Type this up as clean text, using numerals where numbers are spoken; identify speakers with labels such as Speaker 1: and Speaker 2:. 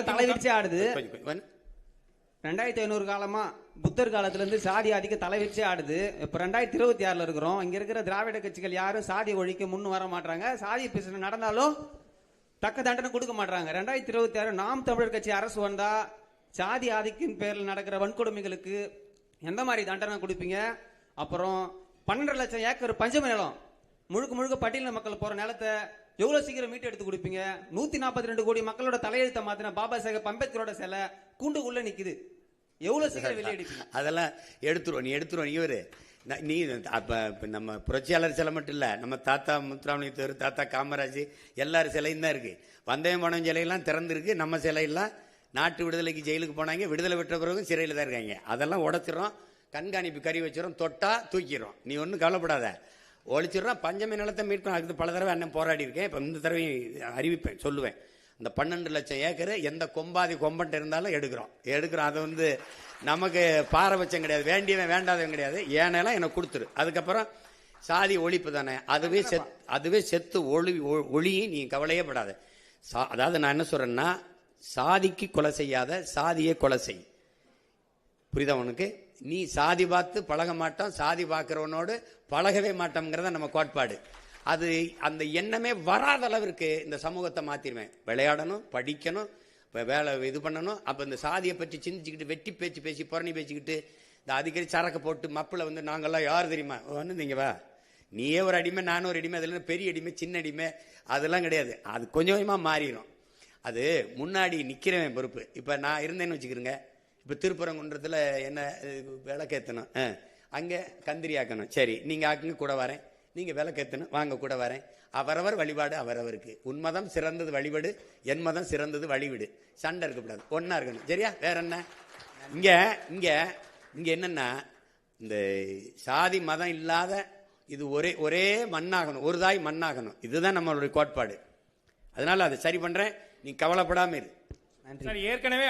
Speaker 1: தலைவிரிச்சு ஆடுது. 2500 காலமா புத்தர் காலத்துல இருந்து சாதி ஆதிக்க தலைவிரிச்சு ஆடுது. இப்ப 2026 இருக்கிறோம். இங்க இருக்கிற திராவிட கட்சிகள் யாரும் சாதி ஒழிக்க முன்னு வர மாட்டாங்க. சாதி பிரச்சனை நடந்தாலும் தக்க தண்டனை கொடுக்க மாட்டாங்க. 2026 நாம் தமிழர் கட்சி அரசு வந்தா சாதி ஆதிக்கின் பேரில் நடக்கிற வன்கொடுமைகளுக்கு எந்த மாதிரி தண்டனை கொடுப்பீங்க? அப்புறம் 12 லட்சம் ஏக்கர் பஞ்சம நிலம் முழுக்க முழுக்க பட்டியலின மக்கள் போற நிலத்தை எவ்வளவு சீக்கிரம் மீட்டு எடுத்து கொடுப்பீங்க? 142 கோடி மக்களோட தலையெழுத்த மாத்தின பாபா சாஹேப் அம்பேத்கரோட சிலை கூண்டுக்குள்ள நிக்குது. எவ்வளவு சீக்கிரம் வெளியெடுப்பீங்க?
Speaker 2: அதெல்லாம் எடுத்துருவோம். இவரு நீ அப்ப நம்ம புரட்சியாளர் சிலை மட்டும் இல்ல, நம்ம தாத்தா முத்துராமலிங்க தாத்தா காமராஜ் எல்லாரும் சிலையும் தான் இருக்கு. வந்தயம் பணம் சிலையெல்லாம் திறந்துருக்கு. நம்ம சிலையெல்லாம் நாட்டு விடுதலைக்கு ஜெயிலுக்கு போனாங்க, விடுதலை பெற்ற பிறகு சிறையில் தான் இருக்காங்க. அதெல்லாம் உடைச்சிடறோம், கண்காணிப்பு கறி வச்சிடறோம், தொட்டா தூக்கிடுறோம். நீ ஒன்றும் கவலைப்படாத, ஒழிச்சிடறோம். பஞ்சமி நிலத்தை மீட்கணும். அதுக்கு பல தடவை அண்ணன் போராடி இருக்கேன். இப்போ இந்த தடவை அறிவிப்பேன், சொல்லுவேன். அந்த 12 லட்சம் ஏக்கர் எந்த கொம்பாதி கொம்பன்ட்டு இருந்தாலும் எடுக்கிறோம். அதை நமக்கு பாரபட்சம் கிடையாது, வேண்டியவன் வேண்டாதவன் கிடையாது. ஏனாலும் எனக்கு கொடுத்துரு. அதுக்கப்புறம் சாதி ஒழிப்பு தானே, அதுவே செத்து ஒளி. நீ கவலையே படாத. அதாவது நான் என்ன சொல்றேன்னா, சாதிக்கு கொலை செய்யாத, சாதியை கொலை செய். புரியுதா உனக்கு? நீ சாதி பார்த்து பழக மாட்டோம், சாதி பார்க்கிறவனோடு பழகவே மாட்டோம்ங்கிறத நம்ம கோட்பாடு. அது அந்த எண்ணமே வராத அளவிற்கு இந்த சமூகத்தை மாத்திருவேன். விளையாடணும், படிக்கணும், வேலை இது பண்ணணும். அப்ப இந்த சாதியை பற்றி சிந்திச்சுக்கிட்டு வெட்டி பேச்சு பேசி புறணி பேசிக்கிட்டு இந்த அடிக்கடி சரக்கு போட்டு மப்பில் நாங்கெல்லாம் யார் தெரியுமா நீங்க வா, நீயே ஒரு அடிமை, நானும் ஒரு அடிமை, அதுல பெரிய அடிமை சின்ன அடிமை அதெல்லாம் கிடையாது. அது கொஞ்சம் கொஞ்சமா மாறிடும். அது முன்னாடி நிக்கிறவன் பொறுப்பு. இப்ப நான் இருந்தேன்னு வச்சுக்கிறேங்க. இப்ப திருப்பரங்குன்றத்துல என்ன விளக்கேற்றணும், அங்க கந்திரி ஆக்கணும். சரி, நீங்க ஆக்குங்க, கூட வரேன். நீங்க விளக்கேற்றணும், வாங்க கூட வரேன். அவரவர் வழிபாடு அவரவருக்கு. உன் மதம் சிறந்தது வழிபாடு, என் மதம் சிறந்தது வழிவிடு. சண்டை இருக்கக்கூடாது, ஒன்னா இருக்கணும். சரியா? வேற என்ன? இங்க இங்க இங்க என்னன்னா, இந்த சாதி மதம் இல்லாத இது ஒரே மண்ணாகணும், ஒரு தாய் மண்ணாகணும். இதுதான் நம்மளுடைய கோட்பாடு. அதனால அதை சரி பண்றேன், நீ கவலைப்படாம இரு.
Speaker 3: நன்றி. ஏற்கனவே